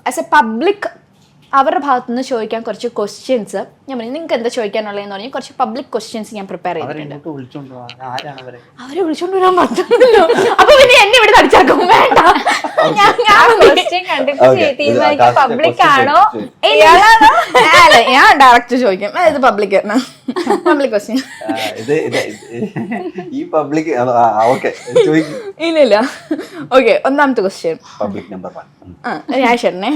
As A public അവരുടെ ഭാഗത്തു നിന്ന് ചോദിക്കാൻ കുറച്ച് ക്വസ്റ്റ്യൻസ് ഞാൻ പറഞ്ഞു നിങ്ങൾക്ക് എന്താ ചോദിക്കാനുള്ളതെന്ന് പറഞ്ഞാൽ കുറച്ച് പബ്ലിക് ക്വസ്റ്റ്യൻസ് ഞാൻ പ്രിപ്പയർ ചെയ്തിട്ടുണ്ട്. അവരെ വിളിച്ചോണ്ട് വരാൻ പറ്റുമല്ലോ. അപ്പൊ പിന്നെ എന്നെ ഇവിടെ തടിച്ചാക്കും വേണ്ട. പബ്ലിക് ആണോ അല്ല ഞാൻ ഡയറക്റ്റ് ചോദിക്കാം. ഇത് പബ്ലിക് പബ്ലിക് ക്വസ്റ്റ്യൻ ഇല്ല. ഓക്കെ, ഒന്നാമത്തെ ക്വസ്റ്റ്യൻ രാജേട്ടനെ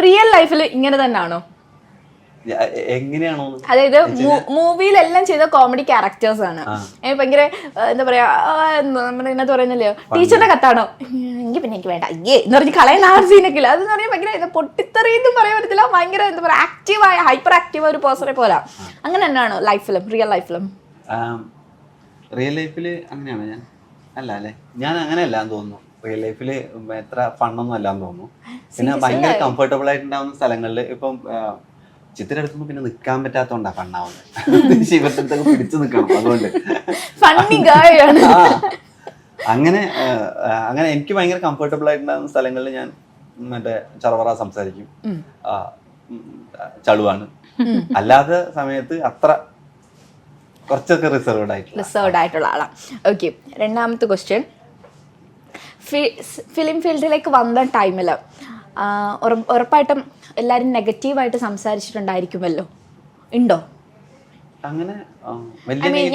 റിയൽ ലൈഫിൽ ഇങ്ങനെ തന്നെയാണോ? എങ്ങനെയാണോ? അതായത് മൂവിയിലെല്ലാം ചെയ്ത കോമഡി ക്യാരക്ടേഴ്സ് ആണ്. ഭയങ്കര എന്താ പറയാ, നമ്മുടെ ഇതിനകത്ത് പറയുന്നില്ലയോ ടീച്ചറിന്റെ കത്താണോ എങ്കിൽ പിന്നെ എനിക്ക് വേണ്ട അയ്യേ എന്ന് പറഞ്ഞ് കളയുന്ന ആ സീനൊക്കെ ഇല്ല. അതെന്ന് പറഞ്ഞാൽ ഭയങ്കര പൊട്ടിത്തെറിയെന്നും പറയാൻ പറ്റത്തില്ല. ഭയങ്കര എന്താ പറയാ ആക്റ്റീവായ ഹൈപ്പർ ആക്റ്റീവ് ഒരു പേഴ്സണെ പോലെ അങ്ങനെ തന്നെയാണോ ലൈഫിലും റിയൽ ലൈഫിലും? റിയൽ ലൈഫിൽ അങ്ങനെയാണോ? ഞാൻ അല്ലേ, ഞാൻ അങ്ങനെയല്ല എന്ന് തോന്നുന്നു. റിയൽ ലൈഫിൽ എത്ര ഫണ്ണൊന്നും അല്ലാന്ന് തോന്നുന്നു. പിന്നെ ഭയങ്കര കംഫർട്ടബിൾ ആയിട്ടുണ്ടാവുന്ന സ്ഥലങ്ങളിൽ ഇപ്പം ചിത്രം എടുക്കുമ്പോൾ പിന്നെ നിൽക്കാൻ പറ്റാത്തോണ്ടാ ഫണ്ണാവുന്നത്. ശിവത്തൊക്കെ പിടിച്ചു നിൽക്കണം. അതുകൊണ്ട് അങ്ങനെ എനിക്ക് ഭയങ്കര കംഫർട്ടബിൾ ആയിട്ടുണ്ടാകുന്ന സ്ഥലങ്ങളിൽ ഞാൻ മറ്റേ ചറവറ സംസാരിക്കും, ചളുവാണ്. അല്ലാത്ത സമയത്ത് അത്ര കുറച്ചൊക്കെ റിസർവ്ഡ് ആയിട്ടുള്ള ആളാണ്. ഓക്കെ, രണ്ടാമത്തെ ക്വസ്റ്റ്യൻ, ഫിലിം ഫീൽഡിലേക്ക് വന്ന ടൈമിൽ ഉറപ്പായിട്ടും എല്ലാവരും നെഗറ്റീവായിട്ട് സംസാരിച്ചിട്ടുണ്ടായിരിക്കുമല്ലോ, ഉണ്ടോ? അങ്ങനെ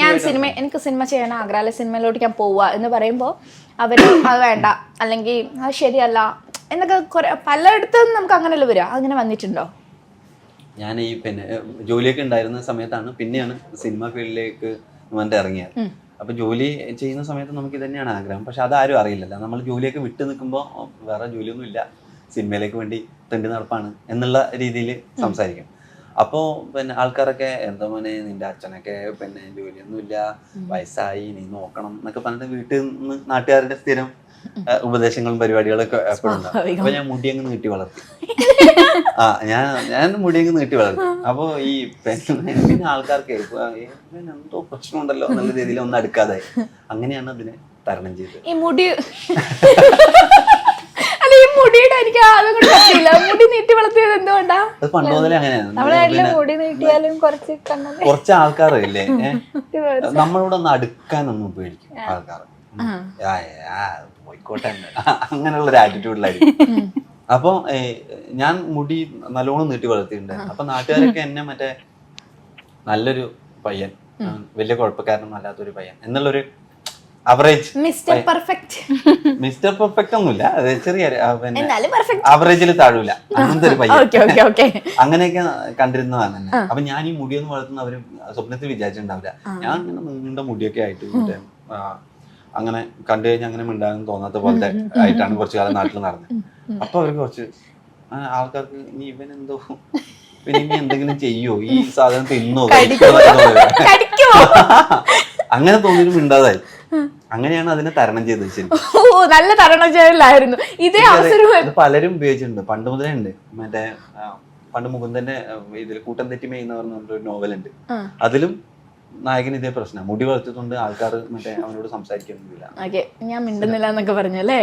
ഞാൻ എനിക്ക് സിനിമ ചെയ്യണം, ആഗ്രഹ സിനിമയിലോട്ട് ഞാൻ പോവുക എന്ന് പറയുമ്പോൾ അവർ അത് വേണ്ട അല്ലെങ്കിൽ അത് ശരിയല്ല എന്നൊക്കെ കുറെ പലയിടത്തും നമുക്ക് അങ്ങനെയല്ല വരിക. അങ്ങനെ വന്നിട്ടുണ്ടോ? ഞാൻ ഈ പിന്നെ ജോലിയൊക്കെ ഉണ്ടായിരുന്ന സമയത്താണ് പിന്നെയാണ് സിനിമ ഫീൽഡിലേക്ക് ഇറങ്ങിയത്. അപ്പൊ ജോലി ചെയ്യുന്ന സമയത്ത് നമുക്ക് ഇത് തന്നെയാണ് ആഗ്രഹം. പക്ഷെ അതാരും അറിയില്ലല്ലോ. നമ്മൾ ജോലിയൊക്കെ വിട്ടു നിൽക്കുമ്പോൾ വേറെ ജോലിയൊന്നും ഇല്ല, സിനിമയിലേക്ക് വേണ്ടി തെണ്ടി നടപ്പാണ് എന്നുള്ള രീതിയിൽ സംസാരിക്കും. അപ്പോൾ പിന്നെ ആൾക്കാരൊക്കെ എന്താ മോനെ നിന്റെ അച്ഛനൊക്കെ പിന്നെ ജോലിയൊന്നും ഇല്ല, വയസ്സായി, നീ നോക്കണം എന്നൊക്കെ പറഞ്ഞിട്ട് വീട്ടിൽ നിന്ന് നാട്ടുകാരുടെ സ്ഥിരം ഉപദേശങ്ങളും പരിപാടികളൊക്കെ എപ്പോഴും ഉണ്ടാവും. അപ്പൊ ഞാൻ മുടിയങ്ങ് നീട്ടി വളർത്തി. ഞാൻ മുടിയങ്ങ് നീട്ടി വളർത്തി. അപ്പൊ ഈ പിന്നെ ആൾക്കാർക്ക് എന്തോ പ്രശ്നമുണ്ടല്ലോ എന്നുള്ള രീതിയിൽ ഒന്നും അടുക്കാതായി. അങ്ങനെയാണ് അതിനെ തരണം ചെയ്തത്. ഈ മുടി മുടിയുടെ എനിക്ക് മുടി നീട്ടി വളർത്തിയത് എന്തുകൊണ്ടാ? അത് പണ്ട് മുതലേ അങ്ങനെയാണ്. കുറച്ച് ആൾക്കാരില്ലേ നമ്മളോട് ഒന്ന് അടുക്കാനൊന്നും പേടിക്കും ആൾക്കാർ. പോയിക്കോട്ടെ അങ്ങനെയുള്ള ഒരു ആറ്റിറ്റ്യൂഡിലായിരിക്കും. അപ്പൊ ഞാൻ മുടി നല്ലോണം നീട്ടി വളർത്തിയിട്ടുണ്ട്. അപ്പൊ നാട്ടുകാരൊക്കെ എന്നെ മറ്റേ നല്ലൊരു പയ്യൻ, വലിയ കുഴപ്പക്കാരനൊന്നും അല്ലാത്തൊരു പയ്യൻ എന്നുള്ളൊരു അവറേജ്, മിസ്റ്റർ പെർഫെക്റ്റ് ഒന്നുമില്ല, അത് ചെറിയ അവറേജിൽ താഴൂല അങ്ങനത്തെ ഒരു പയ്യൻ. അങ്ങനെയൊക്കെ കണ്ടിരുന്നതാണ് തന്നെ. അപ്പൊ ഞാൻ ഈ മുടിയൊന്നും വളർത്തുന്ന അവര് സ്വപ്നത്തിൽ വിചാരിച്ചിട്ടുണ്ടാവില്ല. ഞാൻ ഇങ്ങനെ നീണ്ട മുടിയൊക്കെ ആയിട്ട് മറ്റേ അങ്ങനെ കണ്ടു കഴിഞ്ഞാൽ അങ്ങനെ മിണ്ടാനും തോന്നാത്ത പോലത്തെ ആയിട്ടാണ് കുറച്ചു കാലം നാട്ടിൽ നടന്നത്. അപ്പൊ അവർക്ക് കുറച്ച് ആൾക്കാർക്ക് ഇനി ഇവനെന്തോ പിന്നെ ഇനി എന്തെങ്കിലും ചെയ്യോ, ഈ സാധനം തിന്നോ, അങ്ങനെ തോന്നിയിട്ട് മിണ്ടാതായി. അങ്ങനെയാണ് അതിനെ തരണം ചെയ്തത്. ശരി, നല്ല തരണം ചെയ്യലായിരുന്നു. ഇതേ അവസരം പലരും ഉപയോഗിച്ചിട്ടുണ്ട്, പണ്ട് മുതലേ ഉണ്ട്. മറ്റേ പണ്ട് മുകുന്ദന്റെ ഇതിൽ കൂട്ടം തെറ്റി മെയ്യുന്നവർ എന്നൊരു നോവലുണ്ട്. അതിലും നായകൻ ഇതേ പ്രശ്നം, മുടി വളർത്തിട്ടുണ്ട്, ആൾക്കാർ മറ്റേ അവനോട് സംസാരിക്കുന്നില്ല. ഞാൻ മിണ്ടുന്നില്ല എന്നൊക്കെ പറഞ്ഞല്ലേ.